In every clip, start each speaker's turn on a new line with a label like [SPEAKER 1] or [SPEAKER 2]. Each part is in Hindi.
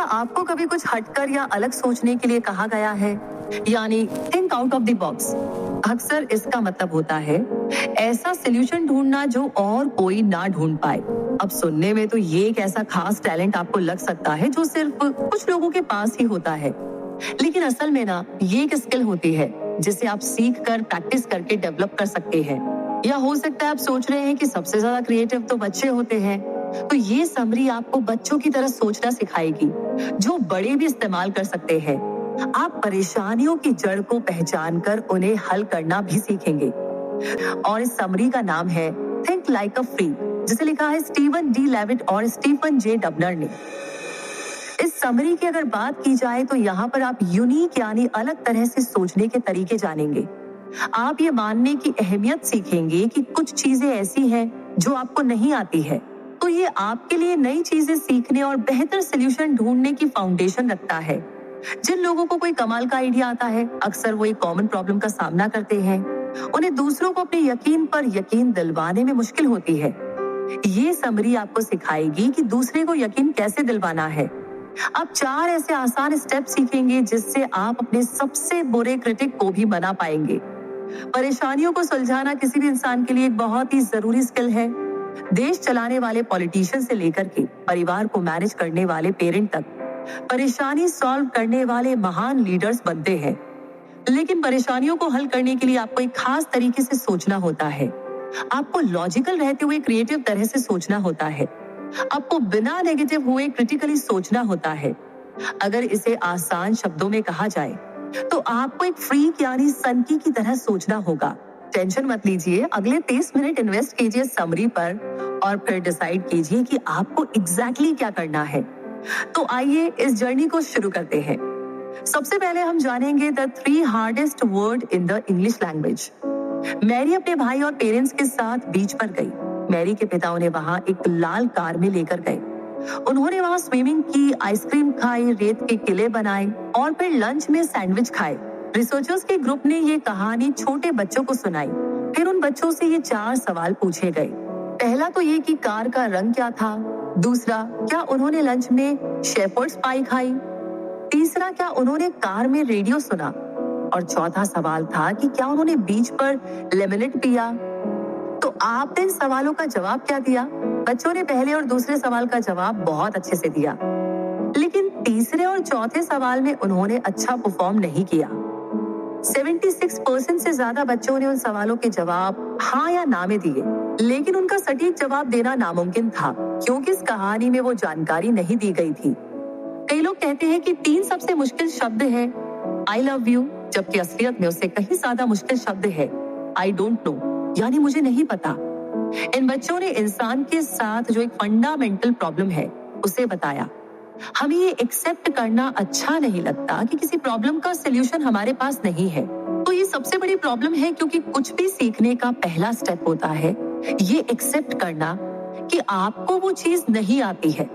[SPEAKER 1] क्या आपको कभी कुछ हटकर या अलग सोचने के लिए कहा गया है, यानी think out of the box? अक्सर इसका मतलब होता है ऐसा सॉल्यूशन ढूंढना जो और कोई ना ढूंढ पाए। अब सुनने में तो ये एक ऐसा खास टैलेंट आपको लग सकता है जो सिर्फ कुछ लोगों के पास ही होता है, लेकिन असल में ना ये एक स्किल होती है जिसे आप सीख कर प्रैक्टिस करके डेवलप कर सकते हैं। या हो सकता है आप सोच रहे हैं कि सबसे ज्यादा क्रिएटिव तो बच्चे होते हैं, तो ये समरी आपको बच्चों की तरह सोचना सिखाएगी जो बड़े भी इस्तेमाल कर सकते हैं। आप परेशानियों की जड़ को पहचान कर उन्हें हल करना भी सीखेंगे। और इस समरी का नाम है थिंक लाइक अ फ्री, जिसे लिखा है स्टीवन डी लेविट और स्टीफन जे डबनर ने। इस समरी की अगर बात की जाए तो यहाँ पर आप यूनिक यानी अलग तरह से सोचने के तरीके जानेंगे। आप ये मानने की अहमियत सीखेंगे कि कुछ चीजें ऐसी हैं जो आपको नहीं आती है, तो ये आपके लिए नई चीजें सीखने और बेहतर सॉल्यूशन ढूंढने की फाउंडेशन रखता है। जिन लोगों को कोई कमाल का आइडिया आता है, अक्सर वो एक कॉमन प्रॉब्लम का सामना करते हैं। उन्हें दूसरों को अपने यकीन पर यकीन दिलवाने में मुश्किल होती है। ये समरी आपको सिखाएगी कि दूसरे को यकीन कैसे दिलवाना है। आप 4 ऐसे आसान स्टेप सीखेंगे जिससे आप अपने सबसे बुरे क्रिटिक को भी मना पाएंगे। परेशानियों को सुलझाना किसी भी इंसान के लिए एक बहुत ही जरूरी स्किल है। देश चलाने वाले पॉलिटिशियन से लेकर के परिवार को मैनेज करने वाले पेरेंट तक परेशानी सॉल्व करने वाले महान लीडर्स बनते हैं। लेकिन परेशानियों को हल करने के लिए आपको एक खास तरीके से सोचना होता है। आपको लॉजिकल रहते हुए क्रिएटिव तरह से सोचना होता है। आपको बिना नेगेटिव हुए क्रिटिकली सोचना होता है। अगर इसे आसान शब्दों में कहा जाए तो आपको एक फ्रीक यानी सनकी की तरह सोचना होगा। टेंशन मत लीजिए, अगले 30 मिनट इन्वेस्ट कीजिए समरी पर और फिर डिसाइड कीजिए कि आपको एग्जैक्टली क्या करना है। तो आइए इस जर्नी को शुरू करते हैं। सबसे पहले हम जानेंगे the 3 hardest word in the English language. Mary अपने भाई और पेरेंट्स के साथ बीच पर गई। मैरी के पिता उन्हें वहां एक लाल कार में लेकर गए। उन्होंने वहां स्विमिंग की, आइसक्रीम खाई, रेत के किले बनाए और फिर लंच में सैंडविच खाए। रिसर्चर्स के ग्रुप ने ये कहानी छोटे बच्चों को सुनाई। फिर उन बच्चों से ये 4 सवाल पूछे गए। पहला तो ये कि कार का रंग क्या था। दूसरा, क्या उन्होंने लंच में शेपर्ड्स पाई खाई। तीसरा, क्या उन्होंने कार में रेडियो सुना। और चौथा सवाल था कि क्या उन्होंने बीच पर लेमनेड पिया। तो आपने इन सवालों का जवाब क्या दिया? बच्चों ने पहले और दूसरे सवाल का जवाब बहुत अच्छे से दिया, लेकिन तीसरे और चौथे सवाल में उन्होंने अच्छा परफॉर्म नहीं किया। 76% से ज्यादा बच्चों ने उन सवालों के जवाब हाँ या ना में दिए, लेकिन उनका सटीक जवाब देना नामुमकिन था क्योंकि इस कहानी में वो जानकारी नहीं दी गई थी। कई लोग कहते हैं कि 3 सबसे मुश्किल शब्द है आई लव यू, जबकि असलियत में उससे कहीं ज्यादा मुश्किल शब्द है आई डोंट नो, यानी मुझे नहीं पता। इन बच्चों ने इंसान के साथ जो एक फंडामेंटल प्रॉब्लम है उसे बताया। हमें ये एक्सेप्ट करना अच्छा नहीं लगता कि किसी प्रॉब्लम का सॉल्यूशन हमारे पास नहीं है। तो ये सबसे बड़ी प्रॉब्लम है, क्योंकि कुछ भी सीखने का पहला स्टेप होता है ये एक्सेप्ट करना कि आपको वो चीज नहीं आती है।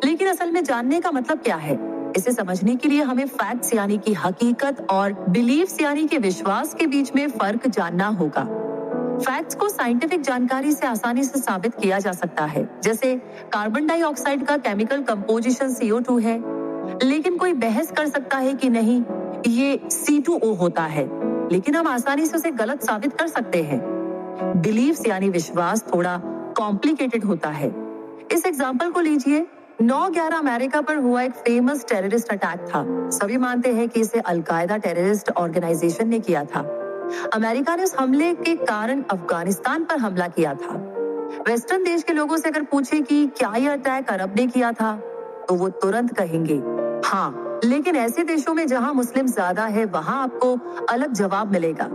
[SPEAKER 1] लेकिन असल में जानने का मतलब क्या है? इसे समझने के लिए हमें फैक्ट्स यानी कि हकीकत और बिलीव्स यानी कि विश्वास के बीच में फर्क जानना होगा। फैक्ट्स को साइंटिफिक जानकारी से आसानी से साबित किया जा सकता है, जैसे कार्बन डाइऑक्साइड का केमिकल कंपोजिशन CO2 है, लेकिन कोई बहस कर सकता है कि नहीं ये C2O होता है, लेकिन हम आसानी से उसे गलत साबित कर सकते हैं। बिलीव्स यानी विश्वास थोड़ा कॉम्प्लिकेटेड होता है। इस एग्जांपल को लीजिए। 9/11 अमेरिका पर हुआ एक फेमस टेररिस्ट अटैक था। सभी मानते हैं कि इसे अलकायदा टेररिस्ट ऑर्गेनाइजेशन ने किया था। अमेरिका ने उस हमले के कारण अफगानिस्तान पर हमला किया था। वेस्टर्न देश के लोगों से अगर पूछे कि क्या यह अटैक अरब ने किया था, तो वो तुरंत कहेंगे हाँ, लेकिन ऐसे देशों में जहां मुस्लिम ज्यादा है वहां आपको अलग जवाब मिलेगा।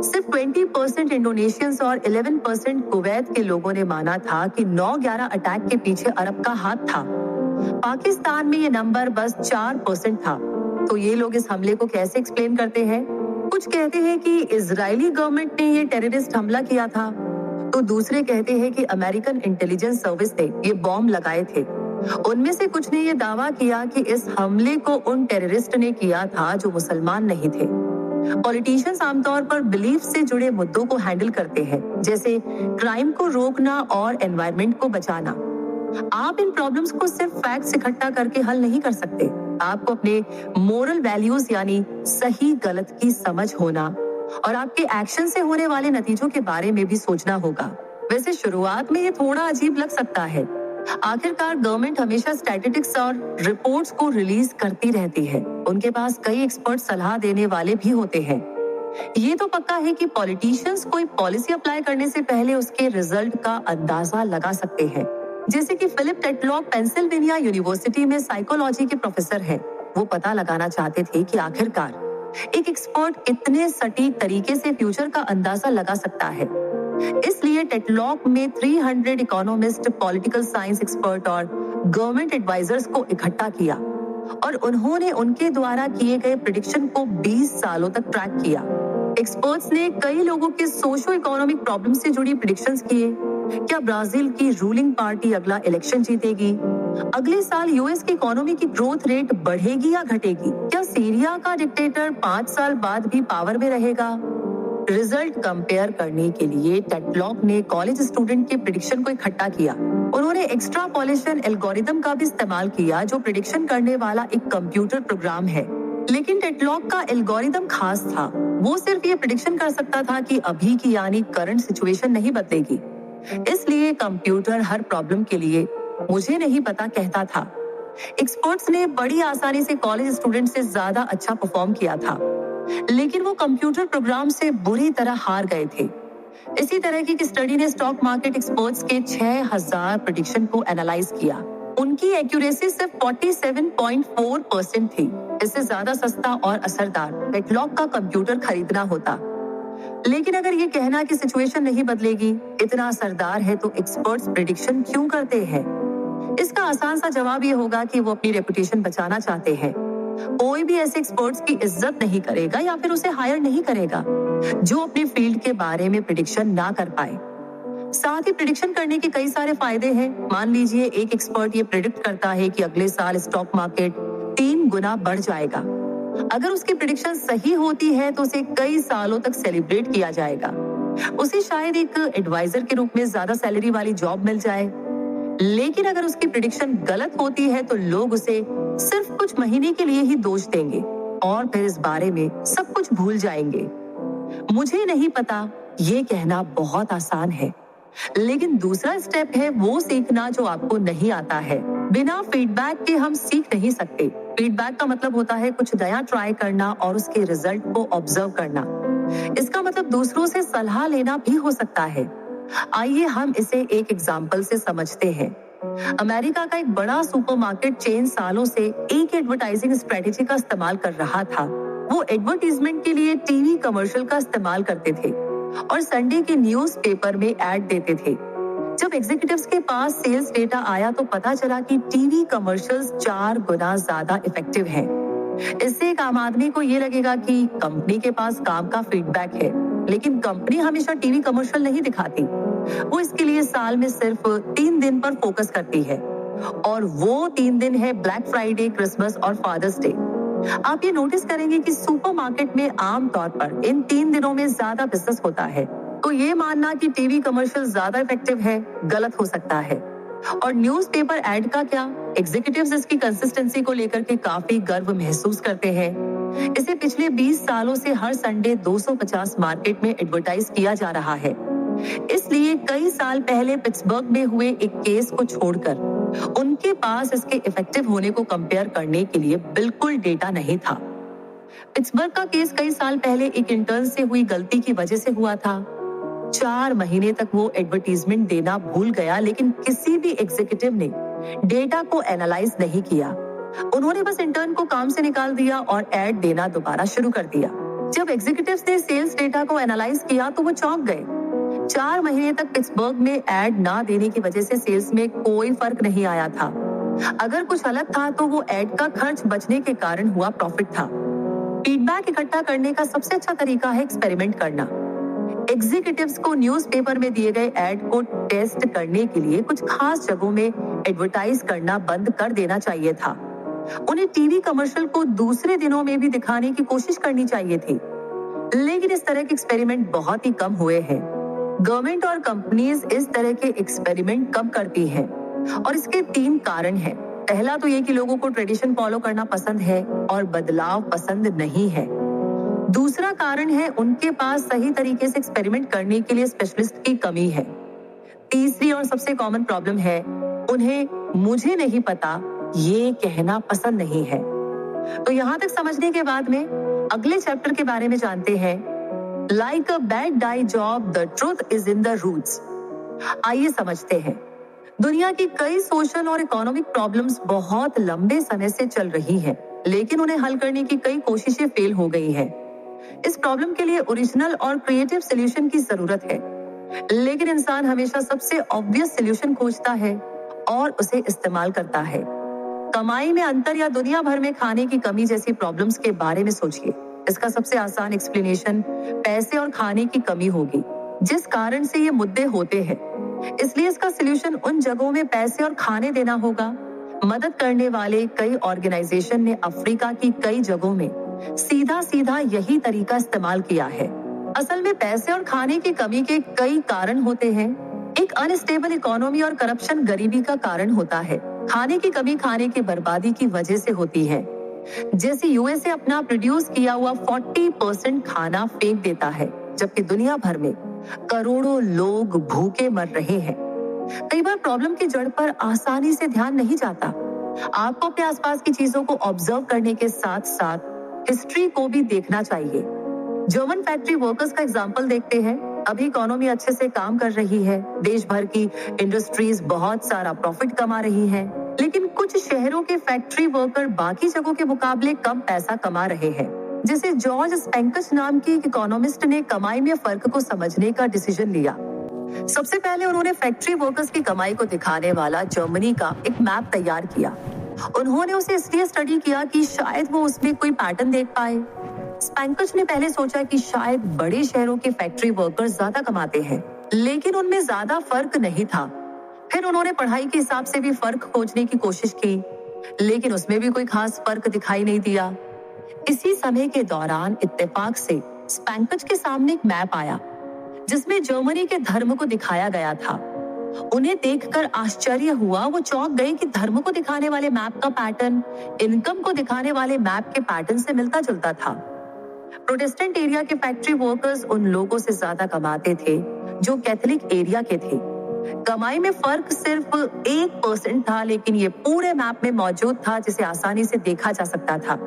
[SPEAKER 1] सिर्फ 20% इंडोनेशियंस और 11% कुवैत के लोगों ने माना था कि 9/11 अटैक के पीछे अरब का हाथ था। पाकिस्तान में ये नंबर बस 4% था। तो ये लोग इस हमले को कैसे एक्सप्लेन करते हैं? कुछ कहते हैं कि इजरायली गवर्नमेंट ने ये टेररिस्ट हमला किया था, तो दूसरे कहते हैं कि अमेरिकन इंटेलिजेंस सर्विस ने ये बॉम्ब लगाए थे। उनमें से कुछ ने ये दावा किया कि इस हमले को उन टेररिस्ट ने किया था जो मुसलमान नहीं थे। पॉलिटिशियंस आमतौर पर बिलीफ से जुड़े मुद्दों को हैंडल करते हैं, जैसे क्राइम को रोकना और एनवायरनमेंट को बचाना। आप इन प्रॉब्लम्स को सिर्फ फैक्ट्स इकट्ठा करके हल नहीं कर सकते। आपको अपने मोरल वैल्यूज यानी सही गलत की समझ होना और आपके एक्शन से होने वाले नतीजों के बारे में भी सोचना होगा। वैसे शुरुआत में ये थोड़ा अजीब लग सकता है। आखिरकार गवर्नमेंट हमेशा स्टैटिस्टिक्स और रिपोर्ट्स को रिलीज करती रहती है। उनके पास कई एक्सपर्ट सलाह देने वाले भी होते हैं। ये तो पक्का है कि पॉलिटिशियंस कोई पॉलिसी अप्लाई करने से पहले उसके रिजल्ट का अंदाजा लगा सकते हैं। जैसे कि फिलिप टेटलॉक पेंसिल्वेनिया यूनिवर्सिटी में साइकोलॉजी के प्रोफेसर हैं। वो पता लगाना चाहते थे कि आखिरकार एक एक्सपर्ट कितने सटीक तरीके से फ्यूचर का अंदाजा लगा सकता है। इसलिए टेटलॉक में 300 इकोनॉमिस्ट, पॉलिटिकल साइंस एक्सपर्ट और गवर्नमेंट एडवाइजर्स को इकट्ठा किया और उन्होंने उनके द्वारा किए गए प्रेडिक्शन को 20 सालों तक ट्रैक किया। एक्सपर्ट्स ने कई लोगों के सोशो इकोनॉमिक प्रॉब्लम से जुड़ी प्रेडिक्शंस किए। क्या ब्राजील की रूलिंग पार्टी अगला इलेक्शन जीतेगी? अगले साल यूएस की इकोनॉमी की ग्रोथ रेट बढ़ेगी या घटेगी? क्या सीरिया का डिक्टेटर 5 साल बाद भी पावर में रहेगा? रिजल्ट कंपेयर करने के लिए टेटलॉक ने कॉलेज स्टूडेंट के प्रेडिक्शन को इकट्ठा किया। उन्होंने एक्स्ट्रापोलेशन एल्गोरिथम का भी इस्तेमाल किया, जो प्रेडिक्शन करने वाला एक कंप्यूटर प्रोग्राम है। लेकिन टेटलॉक का एल्गोरिथम खास था। वो सिर्फ ये प्रेडिक्शन कर सकता था कि अभी की यानी करंट सिचुएशन नहीं बदलेगी। इसलिए कंप्यूटर हर प्रॉब्लम के लिए मुझे नहीं पता कहता था। एक्सपर्ट्स ने बड़ी आसानी से कॉलेज स्टूडेंट से ज्यादा अच्छा परफॉर्म किया था, लेकिन वो कंप्यूटर प्रोग्राम से बुरी तरह हार गए थे। इसी तरह की स्टडी ने स्टॉक मार्केट एक्सपर्ट्स के 6000 प्रेडिक्शन को एनालाइज किया। उनकी एक्यूरेसी सिर्फ 47.4% थी। इससे ज्यादा सस्ता और असरदार टेटलॉक का कंप्यूटर खरीदना होता। लेकिन अगर ये कहना कि सिचुएशन नहीं बदलेगी इतना असरदार है, तो एक्सपर्ट्स प्रेडिक्शन क्यों करते हैं? इसका आसान सा जवाब ये होगा कि वो अपनी रेपुटेशन बचाना चाहते हैं। कोई भी ऐसे एक्सपर्ट्स की इज्जत नहीं करेगा या फिर उसे हायर नहीं करेगा जो अपने फील्ड के बारे में प्रेडिक्शन ना कर पाए। साथ ही प्रेडिक्शन करने के कई सारे फायदे हैं। मान लीजिए एक एक्सपर्ट ये प्रेडिक्ट करता है कि अगले साल स्टॉक मार्केट 3 गुना बढ़ जाएगा। अगर उसकी प्रेडिक्शन सही होती है तो उसे कई सालों तक सेलिब्रेट किया जाएगा। उसे शायद एक एडवाइजर के रूप में ज्यादा सैलरी वाली जॉब मिल जाए। लेकिन अगर उसकी प्रेडिक्शन गलत होती है तो लोग उसे सिर्फ कुछ महीने के लिए ही दोष देंगे और फिर इस बारे में सब कुछ भूल जाएंगे। मुझे नहीं पता, ये कहना बहुत आसान है, लेकिन दूसरा स्टेप है वो सीखना जो आपको नहीं आता है। बिना फीडबैक के हम सीख नहीं सकते। फीडबैक का मतलब होता है कुछ नया ट्राई करना और उसके रिजल्ट को ऑब्जर्व करना। इसका मतलब दूसरों से सलाह लेना भी हो सकता है। आइए हम इसे एक एग्जाम्पल से समझते हैं। अमेरिका का एक बड़ा सुपरमार्केट चेन सालों से एक एडवर्टाइजिंग स्ट्रेटेजी का इस्तेमाल कर रहा था। वो एडवर्टाइजमेंट के लिए टीवी कमर्शियल का इस्तेमाल करते थे और संडे के न्यूज़पेपर में ऐड देते थे। जब एग्जीक्यूटिव्स के पास सेल्स डेटा आया तो पता चला कि टीवी कमर्शियल्स 4 गुना ज्यादा इफेक्टिव हैं। इससे एक आम आदमी को ये लगेगा कि कंपनी के पास काम का फीडबैक है, लेकिन कंपनी हमेशा टीवी कमर्शियल नहीं दिखाती। वो इसके लिए साल में सिर्फ 3 दिन पर फोकस करती है और वो 3 दिन है ब्लैक फ्राइडे, क्रिसमस और फादर्स डे। आप ये नोटिस करेंगे कि सुपरमार्केट में आमतौर पर इन 3 दिनों में ज्यादा बिजनेस होता है। तो ये मानना कि टीवी कमर्शियल ज्यादा इफेक्टिव है गलत हो सकता है। और न्यूज़पेपर ऐड का क्या? एग्जीक्यूटिव्स इसकी कंसिस्टेंसी को लेकर के काफी गर्व महसूस करते हैं। इसे पिछले 20 सालों से हर संडे 250 मार्केट में एडवर्टाइज किया जा रहा है। इसलिए कई साल पहले पिट्सबर्ग में हुए एक केस को छोड़कर उनके पास इसके इफेक्टिव होने को कंपेयर करने के लिए बिल्कुल डेटा नहीं था। पिट्सबर्ग का केस कई साल पहले एक इंटर्न से हुई गलती की वजह से हुआ था। 4 महीने तक वो एडवर्टाइजमेंट देना भूल गया, लेकिन किसी भी एग्जीक्यूटिव ने डेटा को एनालाइज नहीं किया। उन्होंने बस इंटर्न को काम से निकाल दिया और ऐड देना दोबारा शुरू कर दिया। जब एग्जीक्यूटिव्स ने सेल्स डेटा को एनालाइज किया तो वो चौंक गए। 4 महीने तक पिट्सबर्ग में ऐड ना देने की वजह से सेल्स में कोई फर्क नहीं आया था। अगर कुछ अलग था तो वो ऐड का खर्च बचने के कारण हुआ प्रॉफिट था। फीडबैक इकट्ठा करने का सबसे अच्छा तरीका है एक्सपेरिमेंट करना। एग्जीक्यूटिव्स को न्यूज़पेपर में दिए गए ऐड को टेस्ट करने के लिए कुछ खास जगहों में एडवर्टाइज करना बंद कर देना चाहिए था। उन्हें टीवी कमर्शियल को दूसरे दिनों में भी दिखाने की कोशिश करनी चाहिए थी। लेकिन इस तरह के एक्सपेरिमेंट बहुत ही कम हुए हैं। गवर्नमेंट और कंपनीज इस तरह के एक्सपेरिमेंट कम करती हैं। और इसके 3 कारण हैं। पहला तो ये कि लोगों को ट्रेडिशन फॉलो करना पसंद है और बदलाव पसंद नहीं है। दूसरा कारण है उनके पास सही तरीके से एक्सपेरिमेंट करने के लिए स्पेशलिस्ट की कमी है। तीसरी और सबसे कॉमन प्रॉब्लम है उन्हें मुझे नहीं पता ये कहना पसंद नहीं है। तो यहां तक समझने के बाद में अगले चैप्टर के बारे में जानते हैं। Like a bad dye job, the truth is in the roots. आइए समझते हैं। दुनिया की कई सोशल और इकोनॉमिक प्रॉब्लम्स बहुत लंबे समय से चल रही हैं, लेकिन उन्हें हल करने की कई कोशिशें फेल हो गई हैं। इस प्रॉब्लम के लिए ओरिजिनल और क्रिएटिव सॉल्यूशन की जरूरत है, लेकिन इंसान हमेशा सबसे ऑब्वियस सॉल्यूशन खोजता है और उसे इस्तेमाल करता है। कमाई में अंतर या दुनिया भर में खाने की कमी जैसी प्रॉब्लम्स के बारे में सोचिए। इसका सबसे आसान एक्सप्लेनेशन पैसे और खाने की कमी होगी, जिस कारण से ये मुद्दे होते हैं। इसलिए इसका सॉल्यूशन उन जगहों में पैसे और खाने देना होगा। मदद करने वाले कई ऑर्गेनाइजेशन ने अफ्रीका की कई जगहों में सीधा सीधा यही तरीका इस्तेमाल किया है। असल में पैसे और खाने की कमी के कई कारण होते हैं। एक अनस्टेबल इकोनॉमी और करप्शन गरीबी का कारण होता है। खाने की कमी खाने की बर्बादी की वजह से होती है। जैसे यूएसए अपना प्रोड्यूस किया हुआ 40% खाना फेंक देता है, जबकि दुनिया भर में करोड़ों लोग भूखे मर रहे हैं। कई बार प्रॉब्लम की जड़ पर आसानी से ध्यान नहीं जाता। आपको अपने आसपास की चीजों को ऑब्जर्व करने के साथ साथ हिस्ट्री को भी देखना चाहिए। जर्मन फैक्ट्री वर्कर्स का एग्जांपल देखते हैं। अभी इकोनॉमी अच्छे से काम कर रही है, देश भर की इंडस्ट्रीज बहुत सारा प्रॉफिट कमा रही हैं, लेकिन कुछ शहरों के फैक्ट्री वर्कर बाकी जगहों के मुकाबले कम पैसा कमा रहे हैं। जैसे जॉर्ज स्पेंकस नाम की एक इकोनॉमिस्ट ने कमाई में फर्क को समझने का डिसीजन लिया। सबसे पहले उन्होंने फैक्ट्री वर्कर्स की कमाई को दिखाने वाला जर्मनी का एक मैप तैयार किया। उन्होंने उसे इसलिए स्टडी किया कि शायद वो उसमें कोई पैटर्न देख पाए। स्पेंकस ने पहले सोचा कि शायद बड़े शहरों के फैक्ट्री वर्कर्स ज्यादा कमाते हैं, लेकिन उनमें ज्यादा फर्क नहीं था। फिर उन्होंने पढ़ाई के हिसाब से भी फर्क खोजने की कोशिश की, लेकिन उसमें भी कोई खास फर्क दिखाई नहीं दिया। इसी समय के दौरान इत्तेफाक से स्पेंकस के सामने एक मैप आया, जिसमें जर्मनी के धर्म को दिखाया गया था। उन्हें देखकर आश्चर्य हुआ। वो चौंक गए कि धर्म को दिखाने वाले मैप का पैटर्न इनकम को दिखाने वाले मैप के पैटर्न से मिलता जुलता था। प्रोटेस्टेंट एरिया के फैक्ट्री वर्कर्स उन लोगों से ज्यादा कमाते थे जो कैथोलिक एरिया के थे। कमाई में फर्क सिर्फ 1% था, लेकिन ये पूरे मैप में मौजूद था, जिसे आसानी से देखा जा सकता था।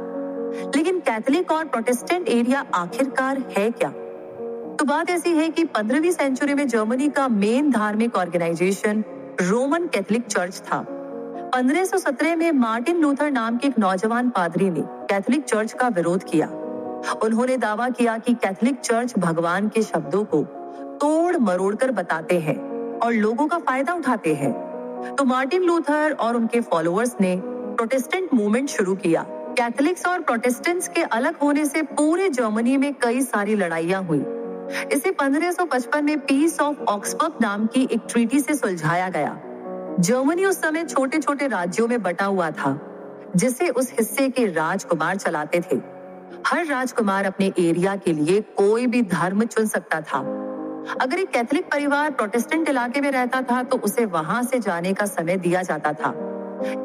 [SPEAKER 1] लेकिन कैथोलिक और प्रोटेस्टेंट एरिया आखिरकार है क्या? तो बात ऐसी है कि 15वीं सेंचुरी में जर्मनी का मेन धार्मिक ऑर्गेनाइजेशन रोमन कैथोलिक चर्च था। 1517 में मार्टिन लूथर नाम के एक नौजवान पादरी ने कैथोलिक चर्च का विरोध किया। उन्होंने दावा किया कि कैथोलिक चर्च भगवान के शब्दों को तोड़ मरोड़ कर बताते हैं और लोगों का फायदा उठाते हैं। तो मार्टिन लूथर और उनके फॉलोअर्स ने प्रोटेस्टेंट मूवमेंट शुरू किया। कैथोलिक्स और प्रोटेस्टेंट्स के अलग होने से पूरे जर्मनी में कई सारी लड़ाइयां हुई। इसे 1555 में पीस ऑफ ऑक्सबर्ग नाम की एक ट्रीटी से सुलझाया गया। जर्मनी उस समय छोटे छोटे राज्यों में बटा हुआ था, जिसे उस हिस्से के राजकुमार चलाते थे। हर राजकुमार अपने एरिया के लिए कोई भी धर्म चुन सकता था। अगर एक कैथोलिक परिवार प्रोटेस्टेंट इलाके में रहता था तो उसे वहां से जाने का समय दिया जाता था।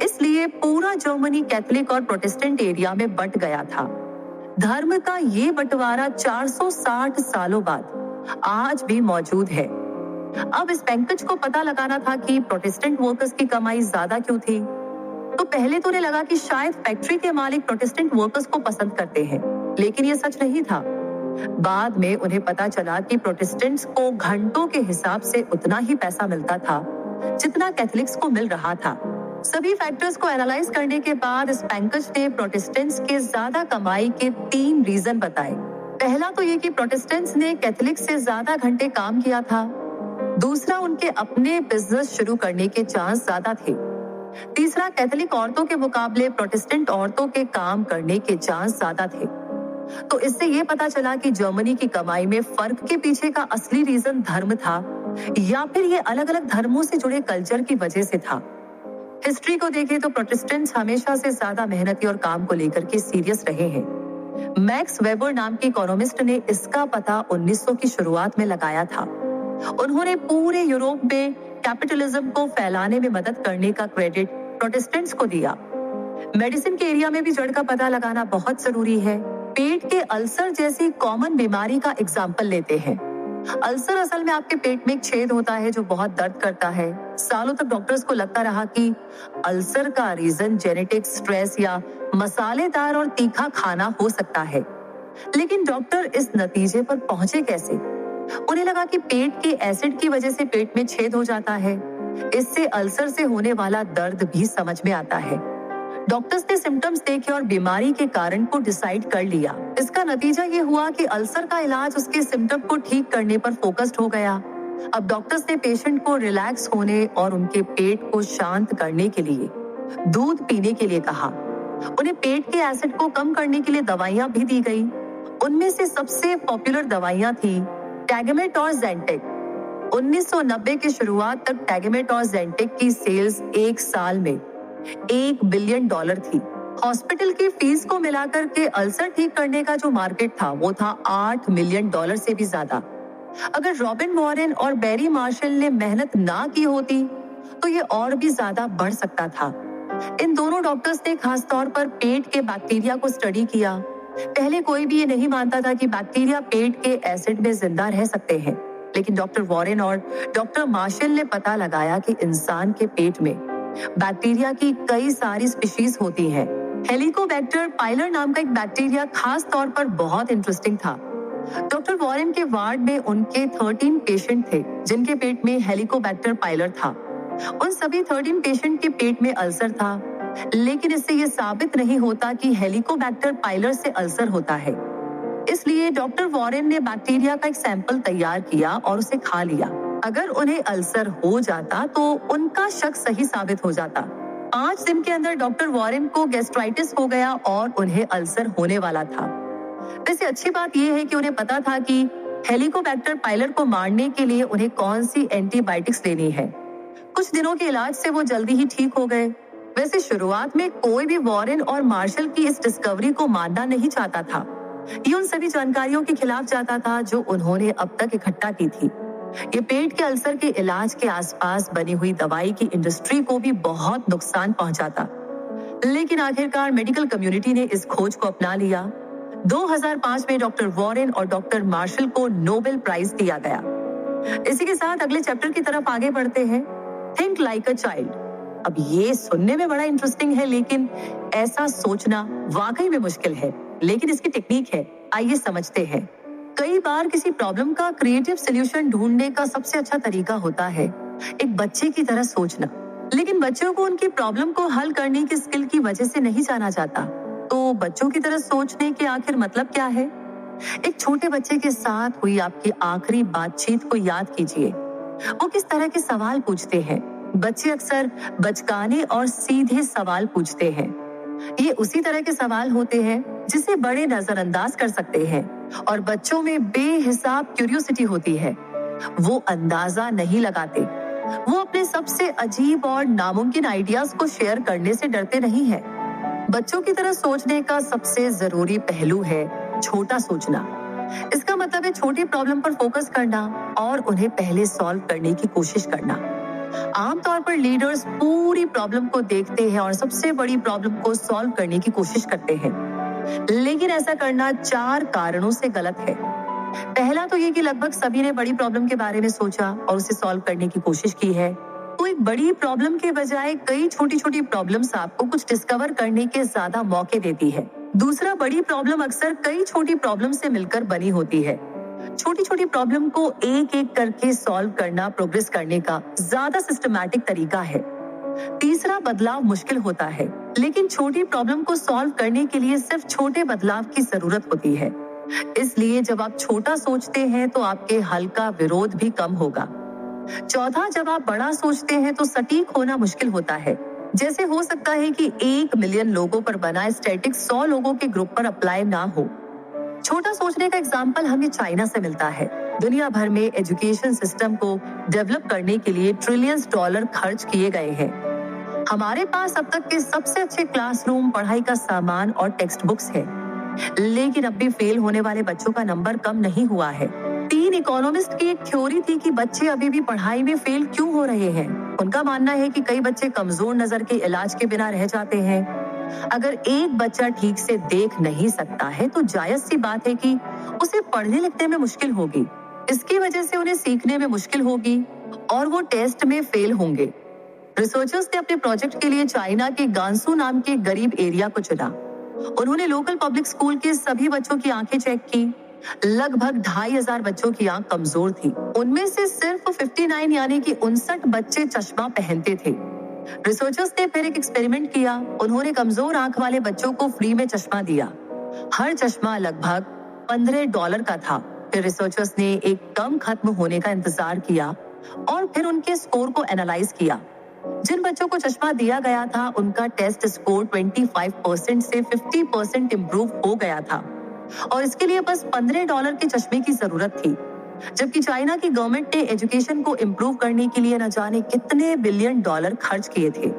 [SPEAKER 1] इसलिए पूरा जर्मनी कैथोलिक और प्रोटेस्टेंट एरिया में बंट गया था। धर्म का ये बंटवारा 460 सालों बाद आज भी मौजूद है। अब स्पेंकस को पता लगाना था कि प्रोटेस्टेंट वर्कर्स की कमाई ज्यादा क्यों थी। तो पहले तो उन्हें लगा कि शायद फैक्ट्री के मालिक प्रोटेस्टेंट वर्कर्स को पसंद करते हैं, लेकिन ये सच नहीं था। बाद में उन्हें पता चला कि प्रोटेस्टेंट्स को घंटों के हिसाब से उतना ही पैसा मिलता था जितना कैथोलिक्स को मिल रहा था। सभी फैक्टर्स को एनालाइज करने के बाद स्पेंकस ने प्रोटेस्टेंट्स के ज्यादा कमाई के 3 रीजन बताए। पहला तो ये कि प्रोटेस्टेंट्स ने कैथोलिक्स से ज्यादा घंटे काम किया था। दूसरा, उनके अपने बिजनेस शुरू करने के चांस ज्यादा थे। तीसरा, कैथोलिक औरतों के मुकाबले प्रोटेस्टेंट औरतों के काम करने के चांस ज्यादा थे। तो इससे ये पता चला कि जर्मनी की कमाई में फर्क के पीछे का असली रीजन धर्म था या फिर ये अलग अलग धर्मों से जुड़े कल्चर की वजह से था। हिस्ट्री को देखें तो प्रोटेस्टेंट्स हमेशा से ज्यादा मेहनती और काम को लेकर के सीरियस रहे हैं। मैक्स वेबर नाम के इकोनॉमिस्ट ने इसका पता 1900 की शुरुआत में लगाया था। उन्होंने पूरे यूरोप में कैपिटलिज्म को फैलाने में मदद करने का क्रेडिट प्रोटेस्टेंट्स को दिया। मेडिसिन के एरिया में भी जड़ का पता लगाना बहुत जरूरी है। पेट के अल्सर जैसी कॉमन बीमारी का एग्जाम्पल लेते हैं। अल्सर असल में आपके पेट में एक छेद होता है जो बहुत दर्द करता है। सालों तक डॉक्टर्स को लगता रहा कि अल्सर का रीजन जेनेटिक स्ट्रेस या मसालेदार और तीखा खाना हो सकता है, लेकिन डॉक्टर इस नतीजे पर पहुंचे कैसे? उन्हें लगा कि पेट के एसिड की वजह से पेट में छेद हो जाता है। इससे अल्सर से होने वाला दर्द भी समझ में आता है। डॉक्टर्स ने सिम्टम्स देखे और बीमारी के कारण को डिसाइड कर लिया। इसका नतीजा ये हुआ कि अल्सर का इलाज उसके सिम्टम को ठीक करने पर फोकस्ड हो गया। अब डॉक्टर्स ने पेशेंट को रिलैक्स होने और उनके पेट को शांत करने के लिए दूध पीने के लिए कहा। उन्हें पेट के एसिड को कम करने के लिए दवाइयां भी दी गई। उनमें से सबसे पॉपुलर दवाइयां थी टैगमेट और ज़ेंटेक। 1990 की शुरुआत तक टैगमेट और ज़ेंटेक की सेल्स एक साल में $1 बिलियन थी। हॉस्पिटल की फीस को मिलाकर के अल्सर ठीक करने का जो मार्केट था वो था $8 मिलियन से भी ज्यादा। अगर रॉबिन वॉरेन और बैरी मार्शल ने मेहनत ना की होती तो ये और भी ज्यादा बढ़ सकता था। इन दोनों डॉक्टर्स ने खास तौर पर पेट के बैक्टीरिया को स्टडी किया। पहले कोई भी ये नहीं मानता था कि बैक्टीरिया पेट के एसिड में जिंदा रह सकते हैं, लेकिन डॉक्टर वॉरेन और डॉक्टर मार्शल ने पता लगाया कि इंसान के पेट में बैक्टीरिया की कई सारी स्पीशीज होती हैं। हेलिकोबैक्टर पाइलर नाम का एक बैक्टीरिया खास तौर पर बहुत इंटरेस्टिंग था। डॉक्टर वॉरेन के वार्ड में उनके 13 पेशेंट थे जिनके पेट में हेलिकोबैक्टर पाइलर था। उन सभी 13 पेशेंट के पेट में अल्सर था, लेकिन इससे यह साबित नहीं होता कि हेलिकोबैक्टर पाइलर से अल्सर होता है। इसलिए डॉक्टर वॉरेन ने बैक्टीरिया का एक सैंपल तैयार किया और उसे खा लिया। अगर उन्हें अल्सर हो जाता तो उनका शक सही साबित हो जाता। 5 दिन के अंदर डॉक्टर वॉरेन को गैस्ट्राइटिस हो गया और उन्हें अल्सर होने वाला था। वैसे अच्छी बात यह है कि उन्हें पता था कि हेलिकोबैक्टर पाइलर को मारने के लिए उन्हें कौन सी एंटीबायोटिक्स लेनी है। कुछ दिनों के इलाज से वो जल्दी ही ठीक हो गए। वैसे शुरुआत में कोई भी वॉरेन और मार्शल की इस डिस्कवरी को मानना नहीं चाहता था। ये उन सभी जानकारियों के खिलाफ जाता था जो उन्होंने अब तक इकट्ठा की थी। ये पेट के अल्सर के इलाज के आसपास बनी हुई दवाई की इंडस्ट्री को भी बहुत नुकसान पहुंचाता। लेकिन आखिरकार मेडिकल कम्युनिटी ने इस खोज को अपना लिया। 2005 में डॉक्टर वॉरेन और डॉक्टर मार्शल को नोबेल प्राइज दिया गया। इसी के साथ अगले चैप्टर की तरफ आगे बढ़ते हैं, थिंक लाइक अ चाइल्ड। अब ये सुनने में बड़ा इंटरेस्टिंग है, लेकिन ऐसा सोचना वाकई में मुश्किल है। लेकिन इसकी टेक्निक है, आइए समझते हैं। कई बार किसी प्रॉब्लम का क्रिएटिव सॉल्यूशन ढूंढने का सबसे अच्छा तरीका होता है एक बच्चे की तरह सोचना। लेकिन बच्चों को उनकी प्रॉब्लम को हल करने की स्किल की वजह से नहीं जाना जाता। तो बच्चों की तरह सोचने के आखिर मतलब क्या है? एक छोटे बच्चे के साथ हुई आपकी आखिरी बातचीत को याद कीजिए। वो किस तरह के सवाल पूछते हैं? बच्चे अक्सर बचकाने और सीधे सवाल पूछते हैं। ये उसी तरह के सवाल होते हैं जिसे बड़े नजरअंदाज कर सकते हैं, और बच्चों में बेहिसाब क्यूरियोसिटी होती है। वो अंदाजा नहीं लगाते। वो अपने सबसे अजीब और नामुमकिन आइडियाज को शेयर करने से डरते नहीं हैं। बच्चों की तरह सोचने का सबसे जरूरी पहलू है छोटा सोचना। इसका मतलब है छोटी प्रॉब्लम पर फोकस करना और उन्हें पहले सॉल्व करने की कोशिश करना। आमतौर पर लीडर्स पूरी प्रॉब्लम को देखते हैं और सबसे बड़ी प्रॉब्लम को सॉल्व करने की कोशिश करते हैं, लेकिन ऐसा करना 4 कारणों से गलत है। पहला तो ये कि लगभग सभी ने बड़ी प्रॉब्लम के बारे में सोचा और उसे सॉल्व करने की कोशिश की है। तो एक बड़ी प्रॉब्लम के बजाय कई छोटी छोटी प्रॉब्लम्स आपको कुछ डिस्कवर करने के ज्यादा मौके देती है। दूसरा, बड़ी प्रॉब्लम अक्सर कई छोटी प्रॉब्लम से मिलकर बनी होती है। छोटी छोटी प्रॉब्लम को एक एक करके सॉल्व करना प्रोग्रेस करने का ज्यादा सिस्टमैटिक तरीका है। तीसरा, बदलाव मुश्किल होता है, लेकिन छोटी प्रॉब्लम को सॉल्व करने के लिए सिर्फ छोटे बदलाव की जरूरत होती है। इसलिए जब आप छोटा सोचते हैं तो आपके हल का विरोध भी कम होगा। चौथा, जब आप बड़ा सोचते हैं तो सटीक होना मुश्किल होता है। जैसे हो सकता है कि 1 मिलियन लोगों पर बना स्टैटिक 100 लोगों के ग्रुप पर अप्लाई ना हो। छोटा सोचने का एग्जाम्पल हमें चाइना से मिलता है। दुनिया भर में एजुकेशन सिस्टम को डेवलप करने के लिए ट्रिलियंस डॉलर खर्च किए गए हैं। हमारे पास अब तक के सबसे अच्छे क्लासरूम, पढ़ाई का सामान और टेक्स्ट बुक्स है, लेकिन अब भी फेल होने वाले बच्चों का नंबर कम नहीं हुआ है। तीन इकोनॉमिस्ट की एक थ्योरी थी कि बच्चे अभी भी पढ़ाई में फेल क्यों हो रहे हैं। उनका मानना है कि कई बच्चे कमजोर नजर के इलाज के बिना रह जाते हैं। अगर एक बच्चा ठीक से देख नहीं सकता है तो जायज सी बात है कि उसे पढ़ने लिखने में मुश्किल होगी। इसकी वजह से उन्हें सीखने में मुश्किल होगी और वो टेस्ट में फेल होंगे। रिसर्चर्स ने अपने प्रोजेक्ट के लिए चाइना के गांसू नाम के गरीब एरिया को चुना। उन्होंने लोकल पब्लिक स्कूल के सभी बच्चों की आंखें चेक की। लगभग 2500 बच्चों की आंख कमजोर थी। उनमें से सिर्फ 59 यानी कि 59 बच्चे चश्मा पहनते थे। रिसर्चर्स ने फिर एक एक्सपेरिमेंट किया। उन्होंने कमजोर आंख वाले बच्चों को फ्री में चश्मा दिया। हर चश्मा लगभग $15 का था। फिर रिसर्चर्स ने एक कम खत्म होने का इंतजार किया और फिर उनके स्कोर को एनालाइज किया। जिन बच्चों को चश्मा दिया गया था उनका टेस्ट स्कोर 25% से 50% इम्प्रूव हो गया था और इसके लिए बस $15 के चश्मे की जरूरत थी। जबकि चाइना की गवर्नमेंट ने एजुकेशन को इम्प्रूव करने के लिए न जाने कितने बिलियन डॉलर खर्च किए थे।